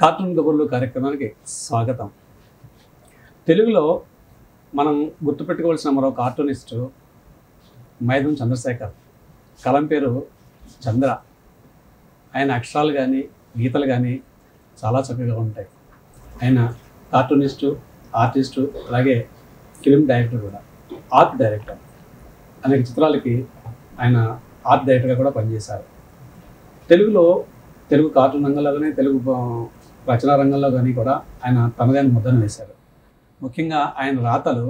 Cartoon కబుర్లు కార్యక్రమానికి స్వాగతం. తెలుగులో మనం గుర్తుపెట్టుకోవాల్సిన మరో కార్టూనిస్టు మైదం చంద్రశేఖర్. కలం పేరు చంద్ర. ఆయన అక్షరాలు కానీ గీతలు కానీ చాలా చక్కగా ఉంటాయి. ఆయన కార్టూనిస్టు, ఆర్టిస్టు, అలాగే ఫిల్మ్ డైరెక్టర్ కూడా, ఆర్ట్ డైరెక్టర్. అనేక చిత్రాలకి ఆయన ఆర్ట్ డైరెక్టర్గా కూడా పనిచేశారు. తెలుగు కార్టూన్ రంగంలో కానీ తెలుగు రచనా రంగంలో కానీ కూడా ఆయన తనదైన ముద్రను వేశారు. ముఖ్యంగా ఆయన రాతలు,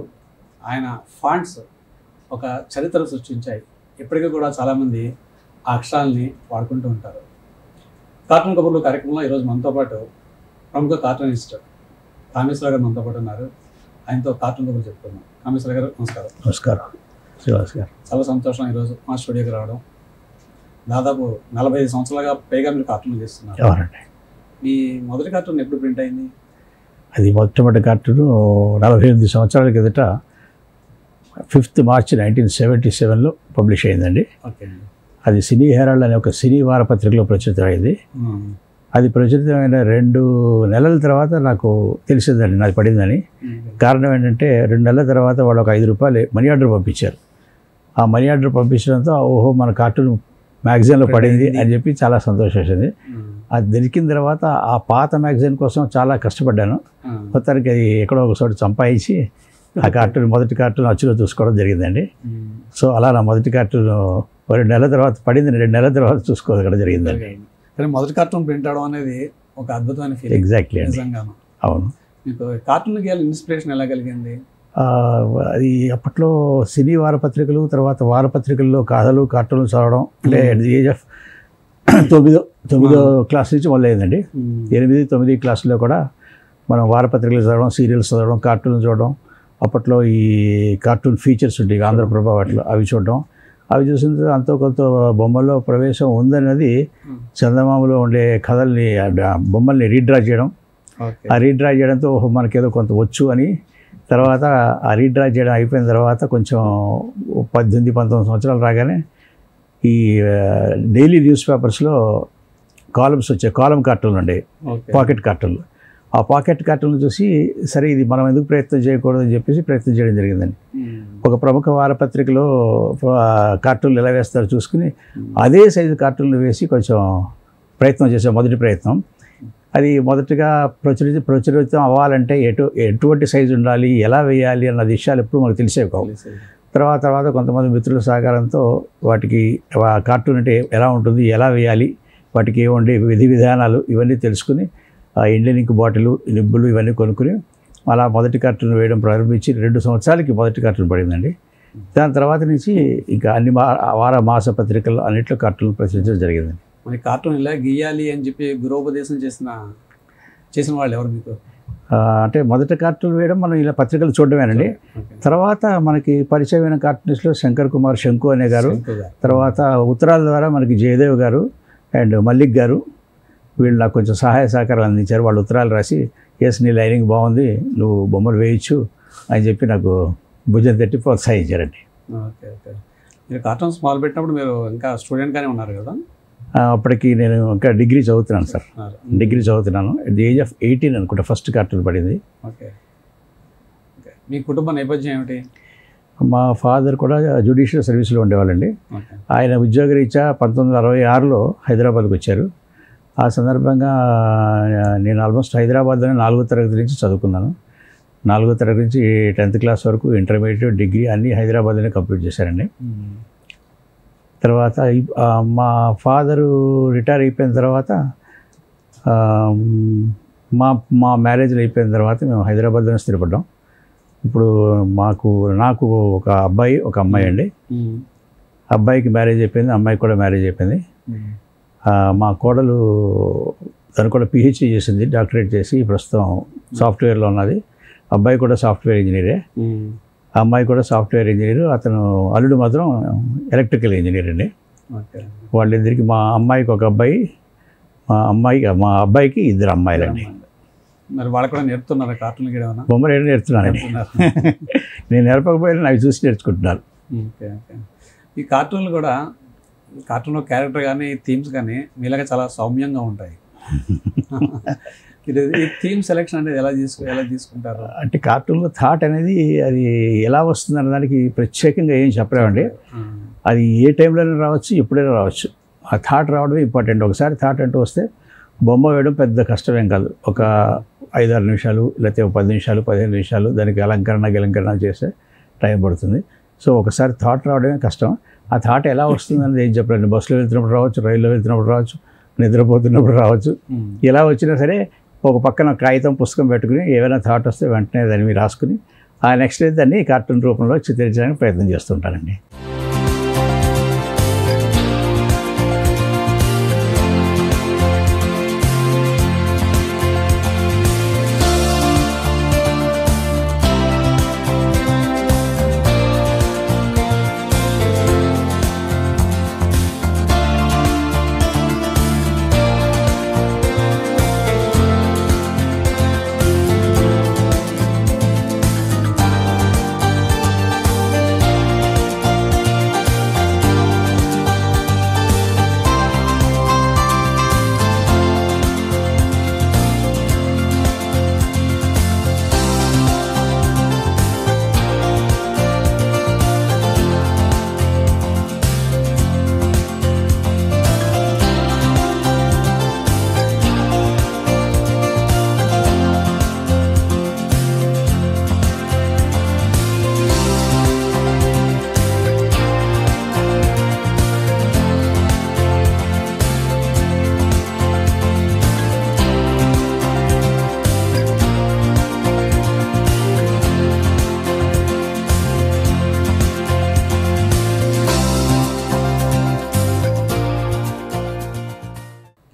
ఆయన ఫాంట్స్ ఒక చరిత్ర సృష్టించాయి. ఇప్పటికీ కూడా చాలామంది ఆ అక్షరాలని వాడుకుంటూ ఉంటారు. కార్టూన్ కబుర్లు కార్యక్రమంలో ఈరోజు మనతో పాటు ప్రముఖ కార్టూనిస్ట్ కామేశ్వర గారు మనతో పాటు ఉన్నారు. ఆయనతో కార్టూన్ కబుర్లు చెప్పుకున్నాం. కామేశ్వర గారు నమస్కారం. నమస్కారం శ్రీనివాస్ గారు. చాలా సంతోషం ఈరోజు మా స్టూడియోకి రావడం. దాదాపు 45 సంవత్సరాలుగా పైగా మీరు కార్టూన్ చేస్తున్నారు. ఎవరండి? మీ మొదటి కార్టూన్ ఎప్పుడు ప్రింట్ అయింది? అది మొట్టమొదటి కార్టూను 48 సంవత్సరాల కిందట 5th March 1977లో పబ్లిష్ అయిందండి. ఓకే. అది సినీ హెరాల్డ్ అనే ఒక సినీ వారపత్రికలో ప్రచురితమైంది. అది ప్రచురితమైన 2 నెలల తర్వాత నాకు తెలిసిందండి నాది పడిందని. కారణం ఏంటంటే 2 నెలల తర్వాత వాళ్ళు ఒక 5 రూపాయలు మనీ ఆర్డర్ పంపించారు. ఆ మనీ ఆర్డర్ పంపించడంతో ఓహో మన కార్టూన్ మ్యాగజైన్లో పడింది అని చెప్పి చాలా సంతోషించింది. అది దొరికిన తర్వాత ఆ పాత మ్యాగజైన్ కోసం చాలా కష్టపడ్డాను. మొత్తానికి అది ఎక్కడో ఒక చోట సంపాదించి ఆ కార్టూన్, మొదటి కార్టూన్ అచ్చులో చూసుకోవడం జరిగిందండి. సో అలా నా మొదటి కార్టూన్ 2 నెలల తర్వాత పడింది. 2 నెలల తర్వాత చూసుకోవడం జరిగిందండి. కానీ మొదటి కార్టూన్ ప్రింట్ అవడం అనేది ఒక అద్భుతమైన ఫీలింగ్. ఎగ్జాక్ట్లీ అండి. నిజంగాను. అవును. మీకు కార్టూన్ గీయాలి ఇన్స్పిరేషన్ ఎలా కలిగింది? అది అప్పట్లో సినీ వారపత్రికలు, తర్వాత వారపత్రికల్లో కథలు, కార్టూన్లు చదవడం అంటే అట్ ది ఏజ్ ఆఫ్ 9వ క్లాస్ నుంచి మొదలైందండి. 8, 9 క్లాసులో కూడా మనం వారపత్రికలు చదవడం, సీరియల్స్ చదవడం, కార్టూన్లు చూడడం. అప్పట్లో ఈ కార్టూన్ ఫీచర్స్ ఉండేవి ఆంధ్రప్రభ వాటిలో, అవి చూడడం. అవి చూసిన తర్వాత అంతో కొంత బొమ్మల్లో ప్రవేశం ఉందన్నది చందమామలో ఉండే కథల్ని, బొమ్మల్ని రీడ్రా చేయడం. ఆ రీడ్రా చేయడంతో మనకేదో కొంత వచ్చు అని, తర్వాత ఆ రీడ్రా చేయడం అయిపోయిన తర్వాత కొంచెం 18, 19 సంవత్సరాలు రాగానే ఈ డైలీ న్యూస్ పేపర్స్లో కాలమ్స్ వచ్చాయి. కాలం కార్టూన్లు ఉండేవి, పాకెట్ కార్టూన్లు. ఆ పాకెట్ కార్టూన్లు చూసి సరే ఇది మనం ఎందుకు ప్రయత్నం చేయకూడదు అని చెప్పేసి ప్రయత్నం చేయడం జరిగిందండి. ఒక ప్రముఖ వారపత్రికలో కార్టూన్లు ఎలా వేస్తారో చూసుకుని అదే సైజు కార్టూన్లు వేసి కొంచెం ప్రయత్నం చేసాం. మొదటి ప్రయత్నం అది మొదటగా ప్రచురితం అవ్వాలంటే ఎటువంటి సైజు ఉండాలి, ఎలా వేయాలి అన్న విషయాలు ఎప్పుడు మనకు తెలిసేవి కావు. తర్వాత కొంతమంది మిత్రుల సహకారంతో వాటికి కార్టూన్ అంటే ఎలా ఉంటుంది, ఎలా వేయాలి, వాటికి ఏముండే విధి విధానాలు ఇవన్నీ తెలుసుకుని ఇండియన్ ఇంక్ బాటిల్, నిబ్బులు ఇవన్నీ కొనుక్కుని అలా మొదటి కార్టూన్ వేయడం ప్రారంభించి 2 సంవత్సరాలకి మొదటి కార్టూన్ పడిందండి. దాని తర్వాత నుంచి ఇంకా అన్ని వార మాస పత్రికలు అన్నింటిలో కార్టూన్ ప్రచురించడం జరిగిందండి. మరి కార్టూన్ ఇలా గీయాలి అని చెప్పి గురోపదేశం చేసిన వాళ్ళు ఎవరు మీకు? అంటే మొదట కార్టూన్ వేయడం మనం ఇలా పత్రికలు చూడడమేనండి. తర్వాత మనకి పరిచయమైన కార్టూనిస్టులు శంకర్ కుమార్ శంకు అనే గారు, తర్వాత ఉత్తరాల ద్వారా మనకి జయదేవ్ గారు అండ్ మల్లిక్ గారు, వీళ్ళు నాకు కొంచెం సహాయ సహకారాలు అందించారు. వాళ్ళు ఉత్తరాలు రాసి నీ లైనింగ్ బాగుంది, నువ్వు బొమ్మలు వేయచ్చు అని చెప్పి నాకు భుజం తట్టి ప్రోత్సహించారండి. ఓకే. మీరు కార్టూన్స్ మొదలు పెట్టినప్పుడు మీరు ఇంకా స్టూడెంట్గానే ఉన్నారు కదా? అప్పటికి నేను ఇంకా డిగ్రీ చదువుతున్నాను సార్. డిగ్రీ చదువుతున్నాను. అట్ ది ఏజ్ ఆఫ్ 18 అనుకుంటా ఫస్ట్ కార్టూన్ పడింది. ఓకే. మీ కుటుంబ నేపథ్యం ఏమిటి? మా ఫాదర్ కూడా జ్యుడిషియల్ సర్వీస్లో ఉండేవాళ్ళండి. ఆయన ఉద్యోగరీత్యా 1966లో హైదరాబాద్కి వచ్చారు. ఆ సందర్భంగా నేను ఆల్మోస్ట్ హైదరాబాద్లోనే 4వ తరగతి నుంచి చదువుకున్నాను. 4వ తరగతి నుంచి 10th క్లాస్ వరకు ఇంటర్మీడియట్, డిగ్రీ అన్నీ హైదరాబాద్లోనే కంప్లీట్ చేశారండి. తర్వాత మా రిటైర్ అయిపోయిన తర్వాత మా మ్యారేజ్లు అయిపోయిన తర్వాత మేము హైదరాబాద్లోనే స్థిరపడ్డాం. ఇప్పుడు నాకు ఒక అబ్బాయి, ఒక అమ్మాయి అండి. అబ్బాయికి మ్యారేజ్ అయిపోయింది, అమ్మాయికి కూడా మ్యారేజ్ అయిపోయింది. మా కోడలు తను కూడా PhD చేసింది, డాక్టరేట్ చేసి ప్రస్తుతం సాఫ్ట్వేర్లో ఉన్నది. అబ్బాయి కూడా సాఫ్ట్వేర్ ఇంజనీరే. అమ్మాయి కూడా సాఫ్ట్వేర్ ఇంజనీరు. అతను అల్లుడు మాత్రం ఎలక్ట్రికల్ ఇంజనీర్ అండి. వాళ్ళిద్దరికి, మా అమ్మాయికి ఒక అబ్బాయి, మా అబ్బాయికి 2 అమ్మాయిలండి. మరి వాళ్ళు కూడా నేర్పుతున్నారు కార్టూన్ గీయడం? బొమ్మలు ఏదో నేర్పుతున్నానండి. నేను నేర్పకపోయినా అవి చూసి నేర్చుకుంటున్నారు. ఓకే. ఈ కార్టూన్లు కూడా, కార్టూన్లో క్యారెక్టర్ కానీ థీమ్స్ కానీ మీలాగా చాలా సౌమ్యంగా ఉంటాయి. ఇది ఈ థీమ్ సెలెక్షన్ అనేది ఎలా తీసుకుంటారు? అంటే కార్టూన్లో థాట్ అనేది అది ఎలా వస్తుంది అన్న దానికి ప్రత్యేకంగా ఏం చెప్పలేమండి. అది ఏ టైంలోనే రావచ్చు, ఎప్పుడైనా రావచ్చు. ఆ థాట్ రావడమే ఇంపార్టెంట్. ఒకసారి థాట్ అంటూ వస్తే బొమ్మ వేయడం పెద్ద కష్టమేం కాదు. ఒక 5-6 నిమిషాలు లేకపోతే 10 నిమిషాలు 15 నిమిషాలు దానికి అలంకరణ చేస్తే టైం పడుతుంది. సో ఒకసారి థాట్ రావడమే కష్టం. ఆ థాట్ ఎలా వస్తుంది అనేది ఏం చెప్పలేండి. బస్సులో వెళ్తున్నప్పుడు రావచ్చు, రైల్లో వెళ్తున్నప్పుడు రావచ్చు, నిద్రపోతున్నప్పుడు రావచ్చు. ఎలా వచ్చినా సరే ఒక పక్కన కాగితం పుస్తకం పెట్టుకుని ఏమైనా థాట్ వస్తే వెంటనే దాన్ని మీరు రాసుకుని ఆ నెక్స్ట్ డే దాన్ని కార్టూన్ రూపంలో చిత్రించడానికి ప్రయత్నం చేస్తుంటానండి.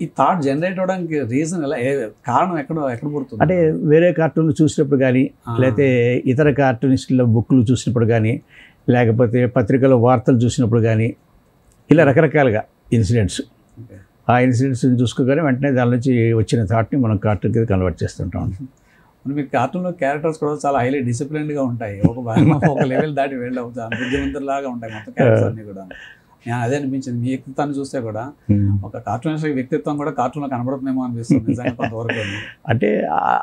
ఈ థాట్ జనరేట్ అవడానికి రీజన్ కారణం ఎక్కడ పుడుతుంది? అంటే వేరే కార్టూన్లు చూసినప్పుడు కానీ, లేకపోతే ఇతర కార్టూనిస్టుల బుక్లు చూసినప్పుడు కానీ, లేకపోతే పత్రికలో వార్తలు చూసినప్పుడు కానీ, ఇలా రకరకాలుగా ఇన్సిడెంట్స్, ఆ ఇన్సిడెంట్స్ని చూసుకోగానే వెంటనే దాని నుంచి వచ్చిన థాట్ని మనం కార్టూన్ కింద కన్వర్ట్ చేస్తుంటాం. మీ కార్టూన్లో క్యారెక్టర్స్ కూడా చాలా హైలీ డిసిప్లిన్డ్గా ఉంటాయి. ఒక లెవెల్ దాటి వెళ్ళవుతాం, బుద్ధిమంతులాగా ఉంటాయి మొత్తం క్యారెక్టర్స్ అన్నీ కూడా. నేను అదే అనిపించింది, మీ వ్యక్తిత్వాన్ని చూస్తే కూడా ఒక కార్టూనిస్ట్ వ్యక్తిత్వం కూడా కార్టూన్లో కనబడుతుందేమో అనిపిస్తుంది నిజంగా కొంతవరకు. అంటే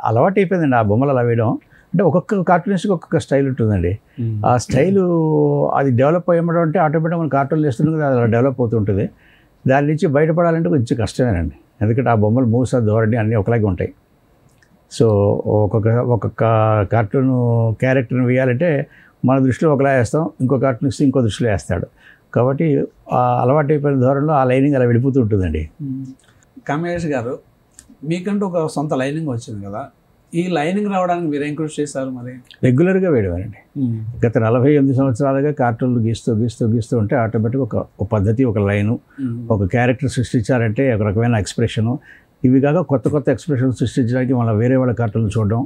అలవాటు అయిపోయిందండి ఆ బొమ్మలు అలా వేయడం. అంటే ఒక్కొక్క కార్టూనిస్ట్కి ఒక్కొక్క స్టైల్ ఉంటుందండి. ఆ స్టైలు అది డెవలప్ అయ్యడం అంటే ఆటోమేటిక్గా మనం కార్టూన్లు వేస్తున్నాం కదా, అలా డెవలప్ అవుతుంటుంది. దాని నుంచి బయటపడాలంటే కొంచెం కష్టమేనండి. ఎందుకంటే ఆ బొమ్మలు మూస ధోరణి అన్నీ ఒకలాగే ఉంటాయి. సో ఒక్కొక్క కార్టూన్ క్యారెక్టర్ని వేయాలంటే మన దృష్టిలో ఒకలా వేస్తాం, ఇంకో కార్టూనిస్ట్ ఇంకో దృష్టిలో వేస్తాడు. కాబట్టి ఆ అలవాటు అయిపోయిన ధోరణిలో ఆ లైనింగ్ అలా వెళ్ళిపోతూ ఉంటుందండి. కమలేష్ గారు, మీకంటూ ఒక సొంత లైనింగ్ వచ్చింది కదా, ఈ లైనింగ్ రావడానికి మీరు ఏం కృషి చేశారు? మరి రెగ్యులర్గా వేయడమేనండి. గత 48 సంవత్సరాలుగా కార్టూన్లు గీస్తూ ఉంటే ఆటోమేటిక్గా ఒక పద్ధతి, ఒక లైను, ఒక క్యారెక్టర్ సృష్టించారంటే ఒక రకమైన ఎక్స్ప్రెషను. ఇవి కాక కొత్త ఎక్స్ప్రెషన్ సృష్టించడానికి మళ్ళీ వేరే వాళ్ళ కార్టూన్లు చూడడం,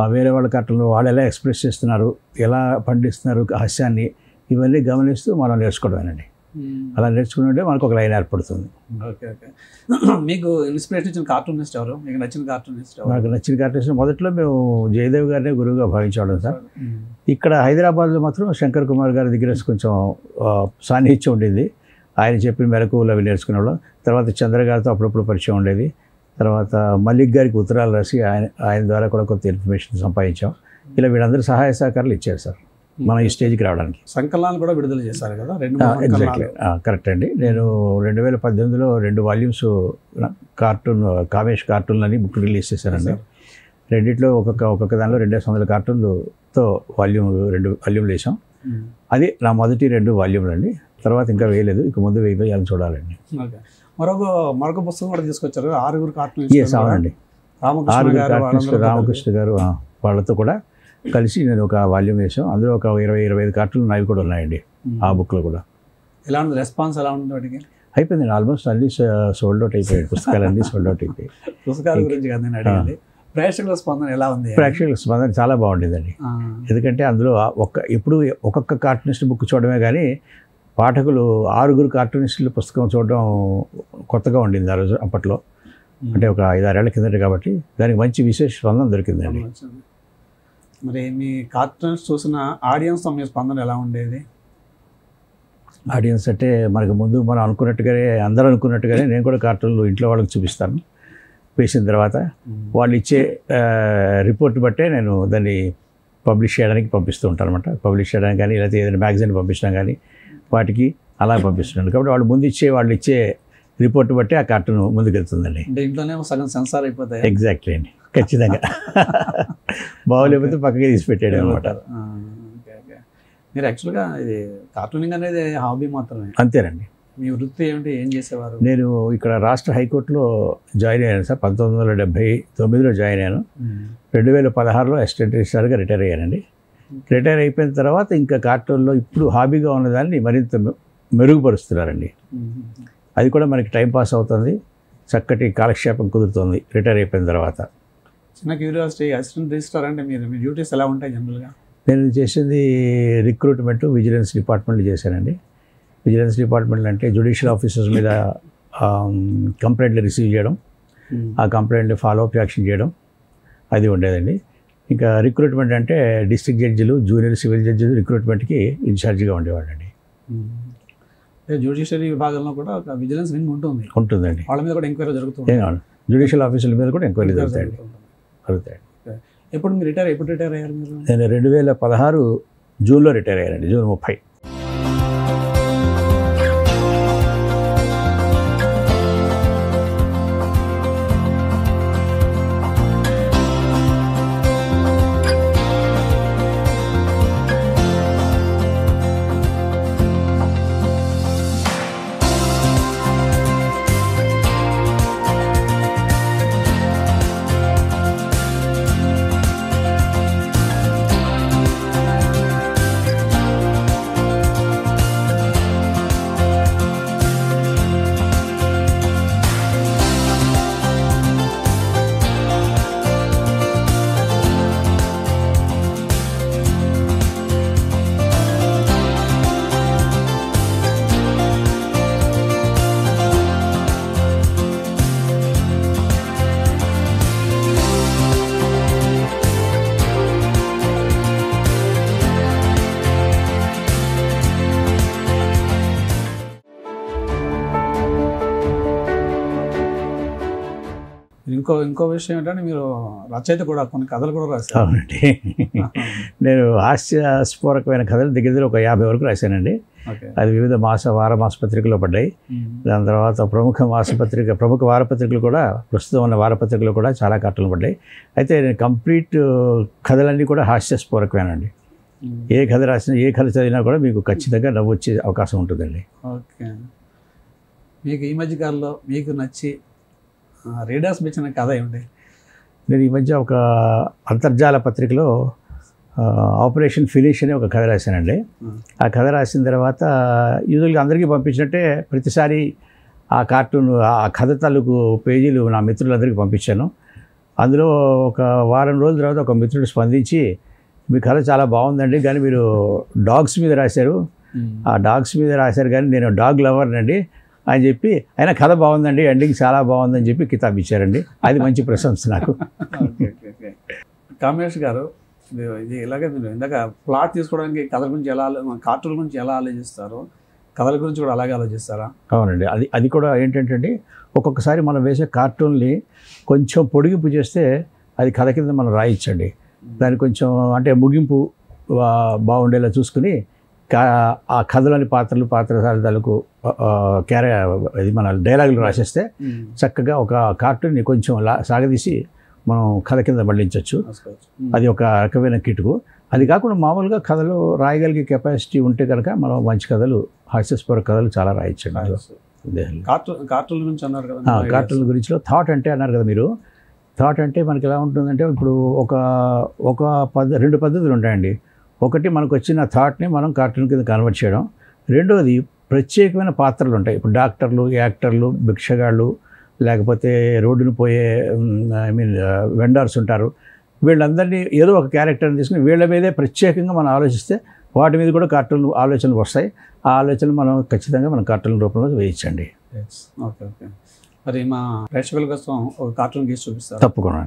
ఆ వేరే వాళ్ళ కార్టూన్లు వాళ్ళు ఎలా ఎక్స్ప్రెస్ చేస్తున్నారు, ఎలా పండిస్తున్నారు హాస్యాన్ని, ఇవన్నీ గమనిస్తూ మనం నేర్చుకోవడమేనండి. అలా నేర్చుకుంటే మనకు ఒక లైన్ ఏర్పడుతుంది. ఓకే. మీకు ఇన్స్పిరేషన్ ఇచ్చిన కార్టూనిస్ట్ ఎవరు? మీకు నచ్చిన కార్టూనిస్ట్ ఎవరు? నాకు నచ్చిన కార్టూనిస్ట్ మొదట్లో మేము జయదేవ్ గారినే గురువుగా భావించేవాళ్ళం సార్. ఇక్కడ హైదరాబాద్లో మాత్రం శంకర్ కుమార్ గారి దగ్గర కొంచెం సాన్నిహిత్యం ఉండేది. ఆయన చెప్పిన మేరకు అవి నేర్చుకునేవాళ్ళం. తర్వాత చంద్ర గారితో అప్పుడప్పుడు పరిచయం ఉండేది. తర్వాత మల్లిక్ గారికి ఉత్తరాలు రాసి ఆయన ద్వారా కూడా కొంత ఇన్ఫర్మేషన్ సంపాదించాం. ఇలా వీళ్ళందరూ సహాయ సహకారాలు ఇచ్చారు సార్ మనం ఈ స్టేజ్కి రావడానికి. సంకలనాలు కూడా విడుదల చేశారు కదా? ఎగ్జాక్ట్లీ కరెక్ట్ అండి. నేను 2018లో 2 వాల్యూమ్స్ కామేష్ కార్టూన్లు అని బుక్ రిలీజ్ చేశానండి. రెండిట్లో ఒక్కొక్క దానిలో 200 కార్టూన్లతో 2 వాల్యూమ్లు వేసాం. అది నా మొదటి 2 వాల్యూమ్లు అండి. తర్వాత ఇంకా వేయలేదు, ఇక ముందు వేయాలని చూడాలండి. మరొక పుస్తకం కూడా తీసుకొచ్చారు, 6 కార్టూనిస్ట్. అవునండి, రామకృష్ణ గారు వాళ్ళతో కూడా కలిసి నేను ఒక వాల్యూమ్ వేసాం. అందులో ఒక 20-25 కార్టూన్లు నావి కూడా ఉన్నాయండి ఆ బుక్లో కూడా. ఎలా ఉంది రెస్పాన్స్? ఎలా ఉంది వాటికి? అయిపోయింది, ఆల్మోస్ట్ అన్నీ సోల్డ్ అవుట్ అయిపోయాయి, పుస్తకాలన్నీ సోల్డ్ అవుట్ అయిపోయాయి. పుస్తకాల గురించి కదా నేను అడిగింది. ప్రేక్షకుల స్పందన ఎలా ఉంది? ప్రేక్షకుల స్పందన చాలా బాగుండేదండి. ఎందుకంటే అందులో ఎప్పుడు ఒక్కొక్క కార్టూనిస్ట్ బుక్ చూడడమే కానీ పాఠకులు 6 కార్టూనిస్టుల పుస్తకం చూడడం కొత్తగా ఉండింది ఆ రోజు అప్పట్లో. అంటే ఒక 5-6 ఏళ్ల కిందట కాబట్టి దానికి మంచి విశేష స్పందన దొరికిందండి. మరి మీ కార్టూన్స్ చూసిన ఆడియన్స్ మీ స్పందన ఎలా ఉండేది? ఆడియన్స్ అంటే మనకు ముందు మనం అనుకున్నట్టుగానే, అందరూ అనుకున్నట్టుగానే నేను కూడా కార్టూన్లు ఇంట్లో వాళ్ళకి చూపిస్తాను. వేసిన తర్వాత వాళ్ళు ఇచ్చే రిపోర్ట్ బట్టే నేను దాన్ని పబ్లిష్ చేయడానికి పంపిస్తూ ఉంటాను అనమాట. పబ్లిష్ చేయడానికి కానీ లేకపోతే ఏదైనా మ్యాగజైన్ పంపించడం కానీ వాటికి అలా పంపిస్తున్నాను. కాబట్టి వాళ్ళు వాళ్ళు ఇచ్చే రిపోర్ట్ బట్టి ఆ కార్టూన్ ముందుకెళ్తుందండి. ఇంట్లోనే సగం సెన్సార్ అయిపోతాయి. ఎగ్జాక్ట్లీ అండి, ఖచ్చితంగా. బాగోలేకపోతే పక్కకి తీసి పెట్టాడు అనమాట. మీరు యాక్చువల్గా ఇది కార్టూనింగ్ అనేది హాబీ మాత్రమే? అంతేనండి. మీ వృత్తి ఏమిటి, ఏం చేసేవారు? నేను ఇక్కడ రాష్ట్ర హైకోర్టులో జాయిన్ అయ్యాను సార్. 1979లో జాయిన్ అయ్యాను. 2016లో అసిస్టెంట్ రిజిస్ట్రార్గా రిటైర్ అయ్యానండి. రిటైర్ అయిపోయిన తర్వాత ఇంకా కార్టూన్లో ఇప్పుడు హాబీగా ఉన్నదాన్ని మరింత మెరుగుపరుస్తున్నారండి. అది కూడా మనకి టైం పాస్ అవుతుంది, చక్కటి కాలక్షేపం కుదురుతుంది రిటైర్ అయిపోయిన తర్వాత. చిన్న క్యూరియాసిటీ, అసిస్టెంట్ రిజిస్ట్రార్ అంటే మీ డ్యూటీస్ ఎలా ఉంటాయి జనరల్గా? నేను చేసింది రిక్రూట్మెంట్, విజిలెన్స్ డిపార్ట్మెంట్లో చేశానండి. విజిలెన్స్ డిపార్ట్మెంట్ అంటే జ్యుడిషియల్ ఆఫీసర్స్ మీద కంప్లైంట్లు రిసీవ్ చేయడం, ఆ కంప్లైంట్లు ఫాలోఅప్ యాక్షన్ చేయడం, అది ఉండేదండి. ఇంకా రిక్రూట్మెంట్ అంటే డిస్ట్రిక్ట్ జడ్జిలు, జూనియర్ సివిల్ జడ్జిలు రిక్రూట్మెంట్కి ఇన్ఛార్జిగా ఉండేవాడండి. జ్యుడిషియరీ విభాగంలో కూడా ఒక విజిలెన్స్ వింగ్ ఉంటుందండి. వాళ్ళ మీద కూడా ఎంక్వైరీ జరుగుతుంది. జ్యుడిషియల్ ఆఫీసర్ల మీద కూడా ఎంక్వైరీ జరుగుతాయి. ఎప్పుడు మీరు ఎప్పుడు రిటైర్ అయ్యారు మీరు? నేను 2016 జూన్లో రిటైర్ అయ్యానండి, జూన్ 30. ఇంకో విషయం ఏంటంటే మీరు రచయిత కూడా, కొన్ని కథలు కూడా రాశారు. అవునండి. నేను హాస్యస్ఫూరకమైన కథలు దగ్గర ఒక 50 వరకు రాశానండి. అది వివిధ వార మాసపత్రికలో పడ్డాయి. దాని తర్వాత ప్రముఖ వారపత్రికలు కూడా, ప్రస్తుతం ఉన్న వారపత్రికలు కూడా చాలా కథలు పడ్డాయి. అయితే కంప్లీట్ కథలన్నీ కూడా హాస్యస్ఫూరకమేనండి. ఏ కథ రాసినా, ఏ కథ చదివినా కూడా మీకు ఖచ్చితంగా నవ్వు వచ్చే అవకాశం ఉంటుందండి. ఓకే. మీకు ఈ మధ్యకాలంలో మీకు నచ్చి రీడర్స్ మెచ్చిన కథ ఏమిటి? నేను ఈ మధ్య ఒక అంతర్జాల పత్రికలో ఆపరేషన్ ఫినిష్ అనే ఒక కథ రాశానండి. ఆ కథ రాసిన తర్వాత యూజువల్గా అందరికీ పంపించినట్టే ప్రతిసారి ఆ కార్టూన్, ఆ కథ తాలూకు పేజీలు నా మిత్రులందరికీ పంపించాను. అందులో ఒక వారం రోజుల తర్వాత ఒక మిత్రుడు స్పందించి, మీ కథ చాలా బాగుందండి, కానీ మీరు డాగ్స్ మీద రాశారు, ఆ డాగ్స్ మీద రాశారు కానీ నేను డాగ్ లవర్నండి అని చెప్పి, అయినా కథ బాగుందండి, ఎండింగ్ చాలా బాగుందని చెప్పి కితాబ్ ఇచ్చారండి. అది మంచి ప్రశంస నాకు. కామేష్ గారు, ఇది ఇలాగే మీరు ఇందాక ప్లాట్ తీసుకోవడానికి కథల గురించి కార్టూన్ గురించి ఎలా ఆలోచిస్తారో, కథల గురించి కూడా అలాగే ఆలోచిస్తారా? అవునండి. అది కూడా ఏంటంటే ఒక్కొక్కసారి మనం వేసే కార్టూన్ని కొంచెం పొడిగింపు చేస్తే అది కథ కింద మనం రాయించండి. దాన్ని కొంచెం అంటే ముగింపు బాగుండేలా చూసుకుని ఆ కథలోని పాత్రలకు ఇది మన డైలాగులు రాసేస్తే చక్కగా ఒక కార్టూన్ని కొంచెం సాగదీసి మనం కథ కింద మళ్ళించవచ్చు. అది ఒక రకమైన కిటుకు. అది కాకుండా మామూలుగా కథలు రాయగలిగే కెపాసిటీ ఉంటే కనుక మనం మంచి కథలు, హాస్యస్ఫూరక కథలు చాలా రాయించండి. కార్టూన్ గురించి అన్నారు కదా, కార్టూన్ గురించిలో థాట్ అంటే అన్నారు కదా మీరు. థాట్ అంటే మనకి ఎలా ఉంటుందంటే, ఇప్పుడు ఒక 2 పద్ధతులు ఉంటాయండి. ఒకటి, మనకు వచ్చిన థాట్ని మనం కార్టూన్ కింద కన్వర్ట్ చేయడం. రెండోది, ప్రత్యేకమైన పాత్రలు ఉంటాయి. ఇప్పుడు డాక్టర్లు, యాక్టర్లు, భిక్షగాళ్ళు, లేకపోతే రోడ్డును పోయే వెండర్స్ ఉంటారు. వీళ్ళందరినీ ఏదో ఒక క్యారెక్టర్ని తీసుకుని వీళ్ళ మీదే ప్రత్యేకంగా మనం ఆలోచిస్తే వాటి మీద కూడా కార్టూన్ ఆలోచనలు వస్తాయి. ఆ ఆలోచనలు మనం ఖచ్చితంగా మన కార్టూన్ రూపంలో వేయించండి. ఓకే. మరి మా ప్రేక్షకుల కోసం ఒక కార్టూన్ గీసి చూపిస్తారు? తప్పకుండా.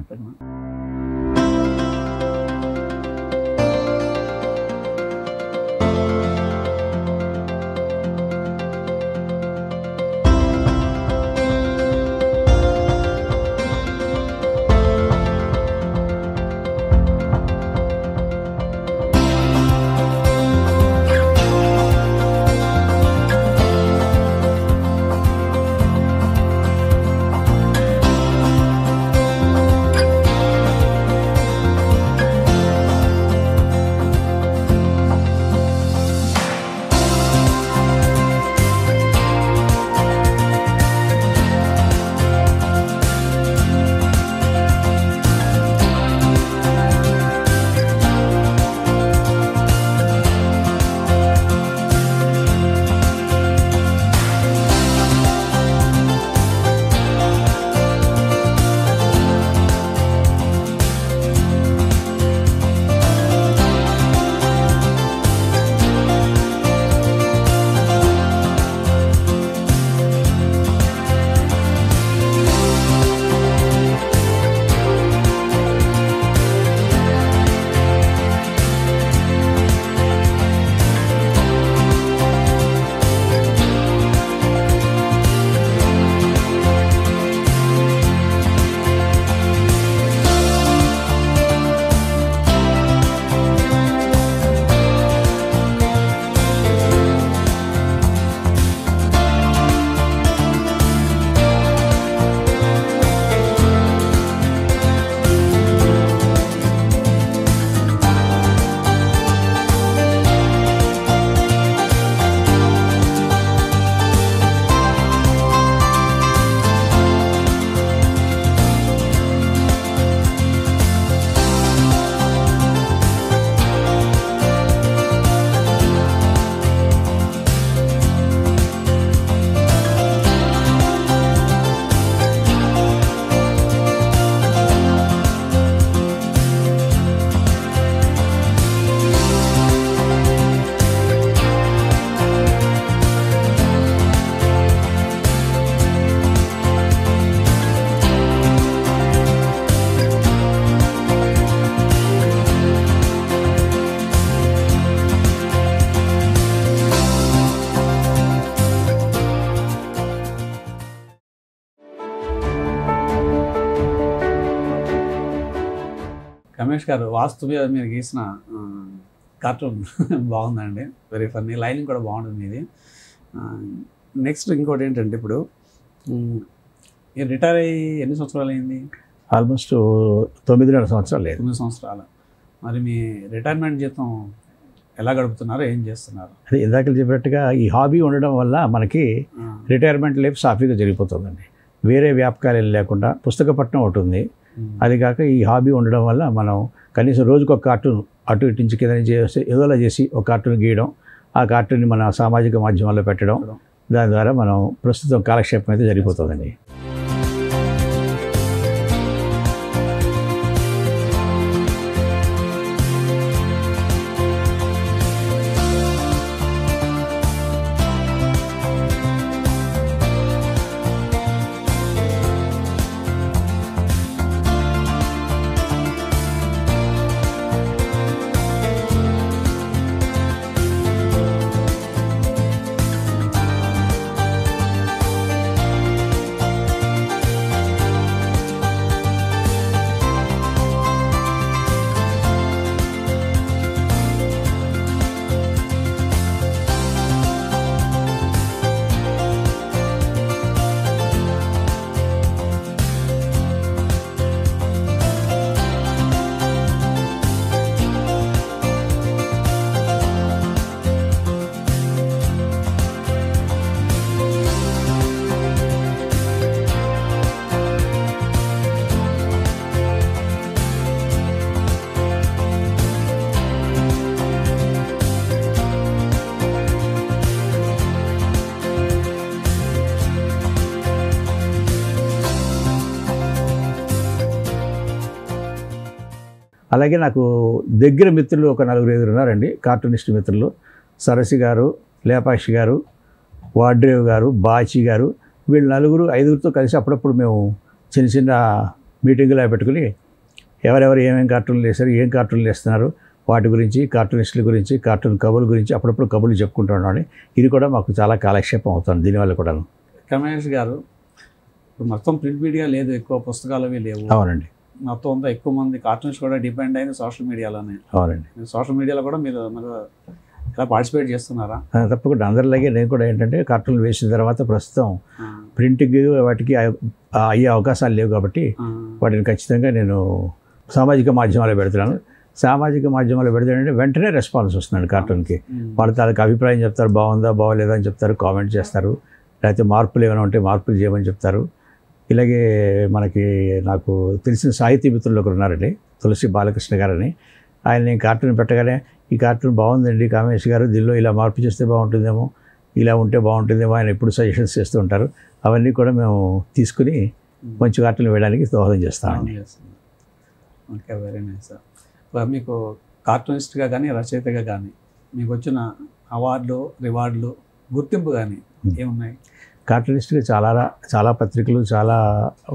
రమేష్ గారు వాస్తు మీద మీరు గీసిన కార్టూన్ బాగుందండి, వెరీ ఫన్నీ, లైనింగ్ కూడా బాగుంటుంది ఇది. నెక్స్ట్ ఇంకోటి ఏంటంటే ఇప్పుడు మీరు రిటైర్ అయ్యి ఎన్ని సంవత్సరాలు అయింది? ఆల్మోస్ట్ 9.5 సంవత్సరాలు లేదు. 9 సంవత్సరాలు. మరి మీ రిటైర్మెంట్ జీతం ఎలా గడుపుతున్నారు, ఏం చేస్తున్నారు? అది ఇందాక చెప్పినట్టుగా ఈ హాబీ ఉండడం వల్ల మనకి రిటైర్మెంట్ లైఫ్ సాఫీగా జరిగిపోతుందండి. వేరే వ్యాపకాలు ఏం లేకుండా పుస్తకపట్నం ఒకటి ఉంది. అది కాక ఈ హాబీ ఉండడం వల్ల మనం కనీసం రోజుకు ఒక కార్టూన్ అటు ఇటు నుంచి కింద నుంచి ఏదోలా చేసి ఒక కార్టూన్ గీయడం, ఆ కార్టూన్ని మన సామాజిక మాధ్యమాల్లో పెట్టడం, దాని ద్వారా మనం ప్రస్తుతం కాలక్షేపం అయితే జరిగిపోతుందండి. అలాగే నాకు దగ్గర మిత్రులు ఒక 4-5 ఉన్నారండి, కార్టూనిస్ట్ మిత్రులు. సరసి గారు, లేపాక్షి గారు, వాడ్రేవ్ గారు, బాచి గారు, వీళ్ళు 4-5తో కలిసి అప్పుడప్పుడు మేము చిన్న చిన్న మీటింగులు పెట్టుకుని ఎవరెవరు ఏమేమి కార్టూన్లు వేశారు, ఏం కార్టూన్లు వేస్తున్నారు, వాటి గురించి, కార్టూనిస్టుల గురించి, కార్టూన్ కబుర్ల గురించి అప్పుడప్పుడు కబుర్లు చెప్పుకుంటూ ఉన్నాను. ఇది కూడా మాకు చాలా కాలక్షేపం అవుతుంది దీనివల్ల కూడా. రమేష్ గారు, ఇప్పుడు మొత్తం ప్రింట్ మీడియా లేదు, ఎక్కువ పుస్తకాలు అవి లేవు. అవునండి. మొత్తం అంతా ఎక్కువ మంది కార్టూన్స్ కూడా డిపెండ్ అయింది సోషల్ మీడియాలోనే. అవునండి. సోషల్ మీడియాలో కూడా మీరు ఎలా పార్టిసిపేట్ చేస్తున్నారా? తప్పకుండా అందరిలాగే నేను కూడా ఏంటంటే కార్టూన్లు వేసిన తర్వాత ప్రస్తుతం ప్రింటింగ్ వాటికి అయ్యే అవకాశాలు లేవు కాబట్టి వాటిని ఖచ్చితంగా నేను సామాజిక మాధ్యమాల్లో పెడుతున్నాను. సామాజిక మాధ్యమాల్లో పెడితే వెంటనే రెస్పాన్స్ వస్తున్నాడు కార్టూన్కి. వాళ్ళ తాలూకు అభిప్రాయం చెప్తారు, బాగుందా బాగోలేదా అని చెప్తారు, కామెంట్ చేస్తారు, లేకపోతే మార్పులు ఏమైనా ఉంటే మార్పులు చేయమని చెప్తారు. ఇలాగే నాకు తెలిసిన సాహితీ మిత్రులు ఒకరు ఉన్నారండి, తులసి బాలకృష్ణ గారని. ఆయన నేను కార్టూన్ పెట్టగానే ఈ కార్టూన్ బాగుందండి కామేష్ గారు, దీనిలో ఇలా మార్పు చేస్తే బాగుంటుందేమో, ఇలా ఉంటే బాగుంటుందేమో ఆయన ఎప్పుడు సజెషన్స్ చేస్తూ ఉంటారు. అవన్నీ కూడా మేము తీసుకుని మంచి కార్టూన్ వేయడానికి దోహదం చేస్తామండి. Okay, very nice sir. మీకు కార్టూనిస్ట్గా కానీ రచయితగా కానీ మీకు వచ్చిన అవార్డులు, రివార్డులు, గుర్తింపు కానీ ఏమున్నాయి? కార్టూనిస్ట్గా చాలా పత్రికలు, చాలా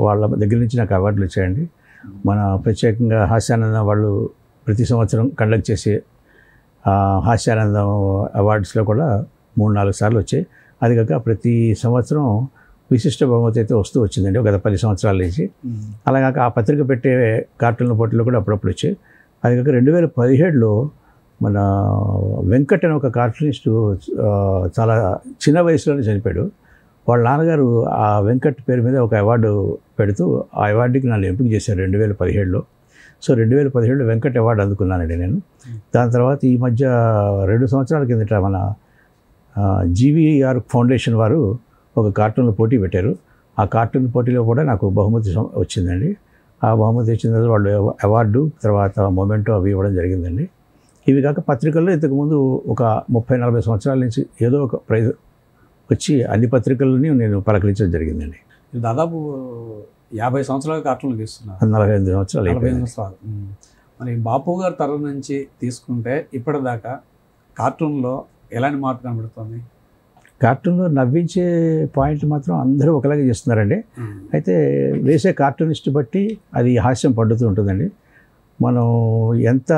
వాళ్ళ దగ్గర నుంచి నాకు అవార్డులు వచ్చాయండి. మన ప్రత్యేకంగా హాస్యానందం వాళ్ళు ప్రతి సంవత్సరం కండక్ట్ చేసే హాస్యానందం అవార్డ్స్లో కూడా 3-4 సార్లు వచ్చాయి. అది కాక ప్రతి సంవత్సరం విశిష్ట బహుమతి అయితే వస్తూ వచ్చిందండి గత 10 సంవత్సరాల నుంచి. అలాగాక ఆ పత్రిక పెట్టే కార్టూన్ల పోటీలో కూడా అప్పుడప్పుడు వచ్చాయి. అది కాక 2017లో మన వెంకట్ అనే ఒక కార్టూనిస్టు చాలా చిన్న వయసులోనే చనిపోయాడు. వాళ్ళ నాన్నగారు ఆ వెంకట్ పేరు మీద ఒక అవార్డు పెడుతూ ఆ అవార్డుకి నన్ను ఎంపిక చేశారు 2017లో. సో 2017లో వెంకట్ అవార్డు అందుకున్నానండి నేను. దాని తర్వాత ఈ మధ్య 2 సంవత్సరాల కిందట మన జీవీఆర్ ఫౌండేషన్ వారు ఒక కార్టూన్ల పోటీ పెట్టారు. ఆ కార్టూన్ పోటీలో కూడా నాకు బహుమతి వచ్చిందండి. ఆ బహుమతి వచ్చిన తర్వాత వాళ్ళు అవార్డు, తర్వాత మొమెంటో అవి ఇవ్వడం జరిగిందండి. ఇవి కాక పత్రికల్లో ఇంతకుముందు ఒక 30-40 సంవత్సరాల నుంచి ఏదో ఒక ప్రైజ్ వచ్చి అన్ని పత్రికలని నేను పలకరించడం జరిగిందండి. దాదాపు 50 సంవత్సరాలు కార్టూన్లు గీస్తున్నారు. 45 సంవత్సరాలు. 45 సంవత్సరాలు. మరి బాపు గారి తరం నుంచి తీసుకుంటే ఇప్పటిదాకా కార్టూన్లో ఎలాంటి మార్పు కనబడుతుంది? కార్టూన్లో నవ్వించే పాయింట్ మాత్రం అందరూ ఒకలాగే చేస్తున్నారండి. అయితే వేసే కార్టూనిస్ట్ బట్టి అది హాస్యం పండుతూ ఉంటుందండి. మనం ఎంత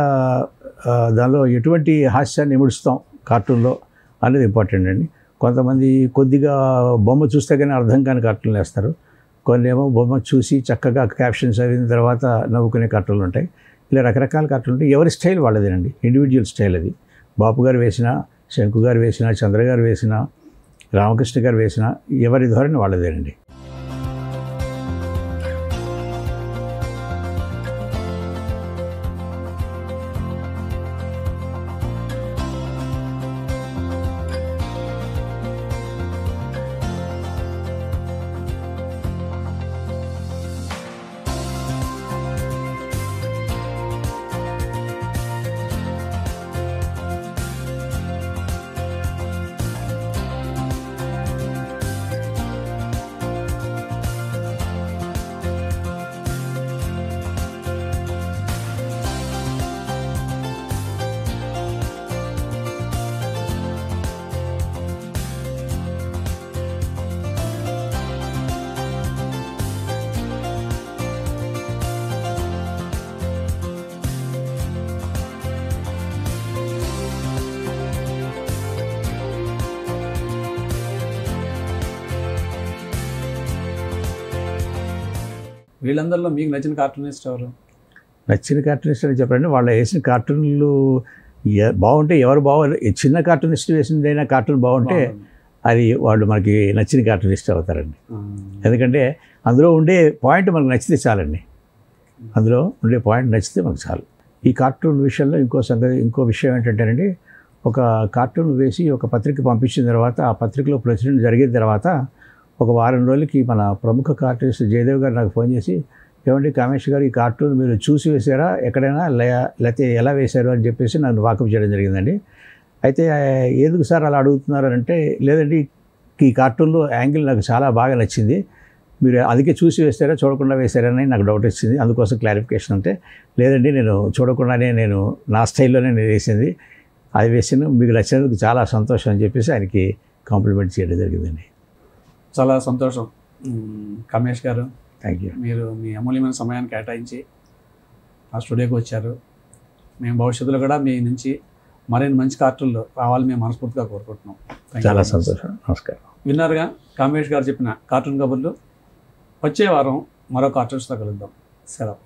దానిలో ఎటువంటి హాస్యాన్ని ఇముడుస్తాం కార్టూన్లో అనేది ఇంపార్టెంట్ అండి. కొంతమంది కొద్దిగా బొమ్మ చూస్తే కానీ అర్థం కాని కార్టూన్లు వేస్తారు. కొన్ని ఏమో బొమ్మ చూసి చక్కగా క్యాప్షన్స్ అయిన తర్వాత నవ్వుకునే కార్టూన్లు ఉంటాయి. ఇలా రకరకాల కార్టూన్లు ఉంటాయి. ఎవరి స్టైల్ వాళ్ళదేనండి, ఇండివిజువల్ స్టైల్ అది. బాపు గారు వేసిన, శంకు గారు వేసిన, చంద్ర గారు వేసిన, రామకృష్ణ గారు వేసిన, ఎవరి ధోరణి వాళ్ళదేనండి. వీళ్ళందరిలో మీకు నచ్చిన కార్టూనిస్ట్ ఎవరు? నచ్చిన కార్టూనిస్ట్ అని చెప్పండి, వాళ్ళు వేసిన కార్టూన్లు బాగుంటే ఎవరు బాగు, చిన్న కార్టూనిస్ట్ వేసిందైనా కార్టూన్ బాగుంటే అది వాళ్ళు మనకి నచ్చిన కార్టూనిస్ట్ అవుతారండి. ఎందుకంటే అందులో ఉండే పాయింట్ మనకు నచ్చితే చాలండి, అందులో ఉండే పాయింట్ నచ్చితే మనకు చాలు. ఈ కార్టూన్ విషయంలో ఇంకో విషయం ఏంటంటేనండి, ఒక కార్టూన్ వేసి ఒక పత్రిక పంపించిన తర్వాత ఆ పత్రికలో ప్రచురణ జరిగిన తర్వాత ఒక వారం రోజులకి మన ప్రముఖ కార్టూనిస్ట్ జయదేవ్ గారు నాకు ఫోన్ చేసి, ఏమండి కామేష్ గారు, ఈ కార్టూన్ మీరు చూసి వేసారా ఎక్కడైనా, లేకపోతే ఎలా వేశారు అని చెప్పేసి నన్ను వాకప్ చేయడం జరిగిందండి. అయితే ఎందుకు సార్ అలా అడుగుతున్నారంటే, లేదండి ఈ కార్టూన్లో యాంగిల్ నాకు చాలా బాగా నచ్చింది, మీరు అందుకే చూసి వేస్తారా చూడకుండా వేశారని నాకు డౌట్ వచ్చింది, అందుకోసం క్లారిఫికేషన్. అంటే లేదండి నేను చూడకుండానే నేను నా స్టైల్లోనే నేను వేసింది, అది వేసాను, మీకు నచ్చినందుకు చాలా సంతోషం అని చెప్పేసి ఆయనకి కాంప్లిమెంట్ చేయడం జరిగిందండి. చాలా సంతోషం కమేష్ గారు, థ్యాంక్ యూ. మీరు మీ అమూల్యమైన సమయాన్ని కేటాయించి ఆ స్టూడియోకి వచ్చారు. మేము భవిష్యత్తులో కూడా మీ నుంచి మరిన్ని మంచి కార్టూన్లు రావాలని మేము మనస్ఫూర్తిగా కోరుకుంటున్నాం. చాలా సంతోషం. నమస్కారం. విన్నారుగా కమేష్ గారు చెప్పిన కార్టూన్ కబుర్లు. వచ్చే వారం మరో కార్టూన్స్తో కలుద్దాం. సెలవు.